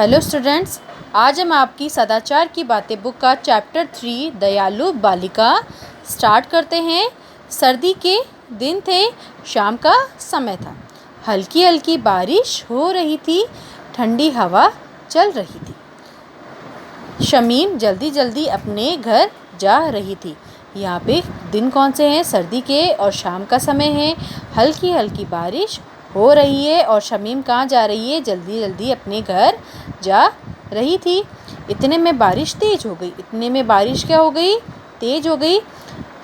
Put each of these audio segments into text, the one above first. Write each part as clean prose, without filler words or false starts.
Hello students, आज हम आपकी सदाचार की बातें बुक का चैप्टर 3 दयालु बालिका स्टार्ट करते हैं। सर्दी के दिन थे, शाम का समय था। हल्की हल्की बारिश हो रही थी, ठंडी हवा चल रही थी। शमीम जल्दी जल्दी अपने घर जा रही थी। यहाँ पे दिन कौन से हैं? सर्दी के और शाम का समय है। हल्की हल्की बारिश हो रही है और शमीम कहाँ जा रही है? जल्दी जल्दी अपने घर जा रही थी। इतने में बारिश तेज हो गई। इतने में बारिश क्या हो गई? तेज हो गई।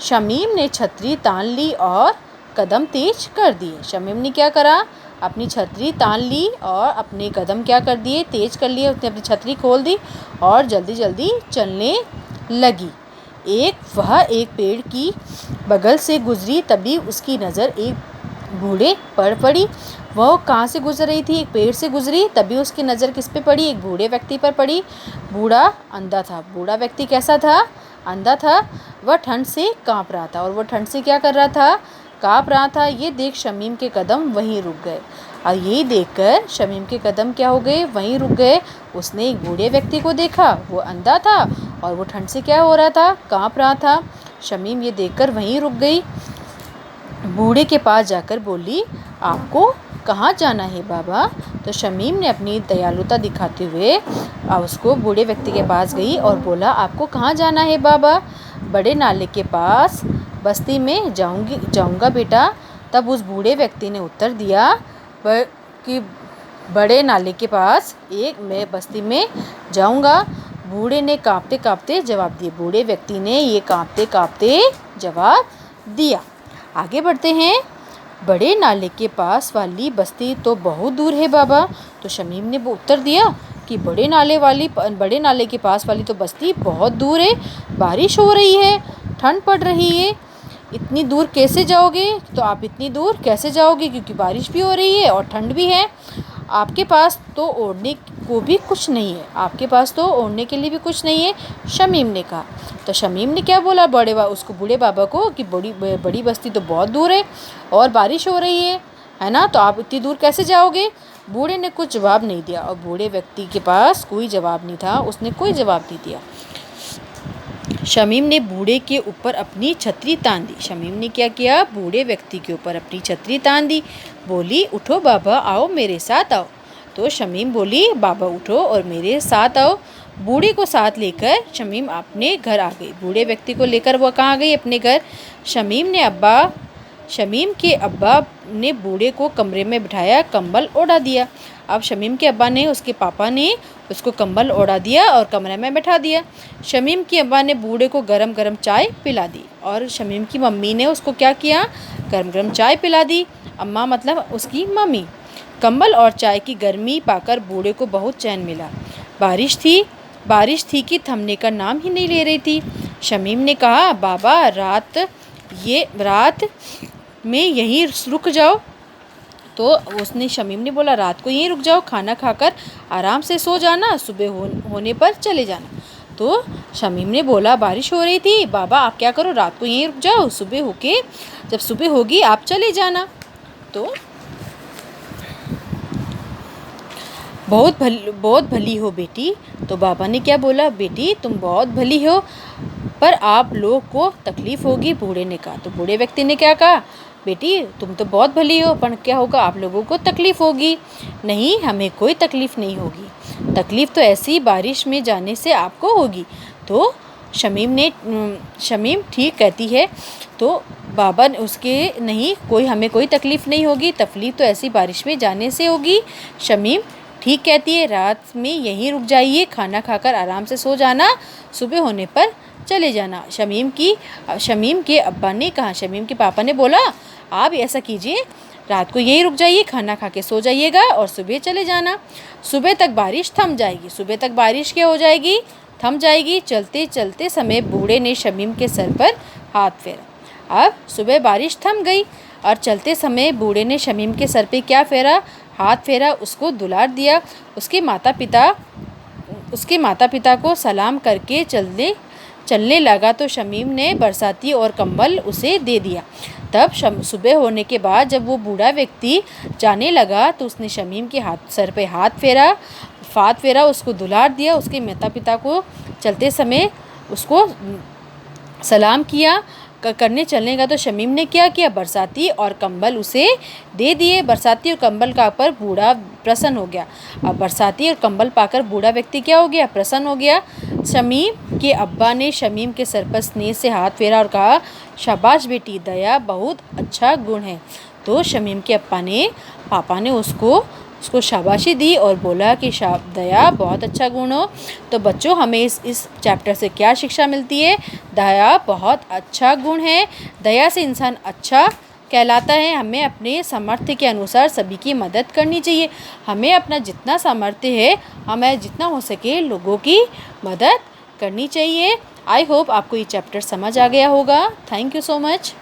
शमीम ने छतरी तान ली और कदम तेज कर दिए। शमीम ने क्या करा? अपनी छतरी तान ली और अपने कदम क्या कर दिए? तेज कर लिए। उसने अपनी छतरी खोल दी और जल्दी जल्दी चलने लगी। वह एक पेड़ की बगल से गुजरी, तभी उसकी नज़र एक बूढ़े पर पड़ी। वह कहाँ से गुजर रही थी? एक पेड़ से गुजरी, तभी उसकी नज़र किस पे पड़ी? एक बूढ़े व्यक्ति पर पड़ी। बूढ़ा अंधा था। बूढ़ा व्यक्ति कैसा था? अंधा था। वह ठंड से काँप रहा था। और वह ठंड से क्या कर रहा था? काँप रहा था। ये देख शमीम के कदम वहीं रुक गए। और यही देखकर शमीम के कदम क्या हो गए? वहीं रुक गए। उसने एक बूढ़े व्यक्ति को देखा। वो अंधा था और वो ठंड से क्या हो रहा था? काँप रहा था। शमीम ये देखकर वहीं रुक गई। बूढ़े के पास जाकर बोली, आपको कहाँ जाना है बाबा? तो शमीम ने अपनी दयालुता दिखाते हुए उसको बूढ़े व्यक्ति के पास गई और बोला, आपको कहाँ जाना है बाबा? बड़े नाले के पास बस्ती में जाऊंगा बेटा। तब उस बूढ़े व्यक्ति ने उत्तर दिया कि बड़े नाले के पास मैं बस्ती में जाऊंगा। बूढ़े ने कांपते कांपते जवाब दिया। बूढ़े व्यक्ति ने ये कांपते कांपते जवाब दिया। आगे बढ़ते हैं। बड़े नाले के पास वाली बस्ती तो बहुत दूर है बाबा। तो शमीम ने वो उत्तर दिया कि बड़े नाले के पास वाली तो बस्ती बहुत दूर है। बारिश हो रही है, ठंड पड़ रही है, इतनी दूर कैसे जाओगे? तो आप इतनी दूर कैसे जाओगे? क्योंकि बारिश भी हो रही है और ठंड भी है। आपके पास तो ओढ़ने को भी कुछ नहीं है। आपके पास तो ओढ़ने के लिए भी कुछ नहीं है, शमीम ने कहा। तो शमीम ने क्या बोला उसको बूढ़े बाबा को कि बड़ी बस्ती तो बहुत दूर है और बारिश हो रही है ना? तो आप इतनी दूर कैसे जाओगे? बूढ़े ने कुछ जवाब नहीं दिया और बूढ़े व्यक्ति के पास कोई जवाब नहीं था। उसने कोई जवाब नहीं दिया। शमीम ने बूढ़े के ऊपर अपनी छतरी तान दी। शमीम ने क्या किया? बूढ़े व्यक्ति के ऊपर अपनी छतरी तान दी। बोली, उठो बाबा, आओ मेरे साथ आओ। तो शमीम बोली, बाबा उठो और मेरे साथ आओ। बूढ़े को साथ लेकर शमीम अपने घर आ गई। बूढ़े व्यक्ति को लेकर वह कहाँ गई? अपने घर। शमीम के अब्बा ने बूढ़े को कमरे में बिठाया, कंबल ओढ़ा दिया। अब शमीम के अब्बा ने, उसके पापा ने उसको कंबल ओढ़ा दिया और कमरे में बैठा दिया। शमीम के अब्बा ने बूढ़े को गरम गरम चाय पिला दी और शमीम की मम्मी ने उसको क्या किया? गरम गरम चाय पिला दी। अम्मा मतलब उसकी मम्मी। कंबल और चाय की गर्मी पाकर बूढ़े को बहुत चैन मिला। बारिश थी कि थमने का नाम ही नहीं ले रही थी। शमीम ने कहा, बाबा रात में यहीं रुक जाओ। तो शमीम ने बोला, रात को यहीं रुक जाओ, खाना खाकर आराम से सो जाना, सुबह होने पर चले जाना। तो शमीम ने बोला, बारिश हो रही थी बाबा, आप क्या करो, रात को यहीं रुक जाओ, जब सुबह होगी आप चले जाना। तो बहुत भली हो बेटी। तो बाबा ने क्या बोला? बेटी तुम बहुत भली हो, पर आप लोग को तकलीफ़ होगी, बूढ़े ने कहा। तो बूढ़े व्यक्ति ने क्या कहा? बेटी तुम तो बहुत भली हो, पर क्या होगा? आप लोगों को तकलीफ़ होगी। नहीं, हमें कोई तकलीफ़ नहीं होगी। तकलीफ़ तो ऐसी बारिश में जाने से आपको होगी। तो शमीम ठीक कहती है। तो बाबा ने हमें कोई तकलीफ़ नहीं होगी, तकलीफ़ तो ऐसी बारिश में जाने से होगी। शमीम ठीक कहती है, रात में यहीं रुक जाइए, खाना खाकर आराम से सो जाना, सुबह होने पर चले जाना। शमीम के अब्बा ने कहा, शमीम के पापा ने बोला, आप ऐसा कीजिए, रात को यहीं रुक जाइए, खाना खा के सो जाइएगा और सुबह चले जाना। सुबह तक बारिश थम जाएगी। सुबह तक बारिश क्या हो जाएगी? थम जाएगी। चलते चलते समय बूढ़े ने शमीम के सर पर हाथ फेरा। अब सुबह बारिश थम गई और चलते समय बूढ़े ने शमीम के सर पे क्या फेरा? हाथ फेरा। उसको दुलार दिया। उसके माता पिता को सलाम करके चलने लगा। तो शमीम ने बरसाती और कंबल उसे दे दिया। तब सुबह होने के बाद जब वो बूढ़ा व्यक्ति जाने लगा तो उसने शमीम के सर पे हाथ हाथ फेरा, उसको दुलार दिया, उसके माता पिता को चलते समय उसको सलाम किया। करने चलने का तो शमीम ने क्या किया, बरसाती और कंबल उसे दे दिए। बरसाती और कंबल का पर बूढ़ा प्रसन्न हो गया। अब बरसाती और कंबल पाकर बूढ़ा व्यक्ति क्या हो गया, प्रसन्न हो गया। शमीम के अब्बा ने शमीम के सर पर स्नेह से हाथ फेरा और कहा, शाबाश बेटी, दया बहुत अच्छा गुण है। तो शमीम के पापा ने उसको शाबाशी दी और बोला कि दया बहुत अच्छा गुण हो। तो बच्चों, हमें इस चैप्टर से क्या शिक्षा मिलती है? दया बहुत अच्छा गुण है। दया से इंसान अच्छा कहलाता है। हमें अपने सामर्थ्य के अनुसार सभी की मदद करनी चाहिए। हमें अपना जितना सामर्थ्य है, हमें जितना हो सके लोगों की मदद करनी चाहिए। आई होप आपको ये चैप्टर समझ आ गया होगा। Thank you so much.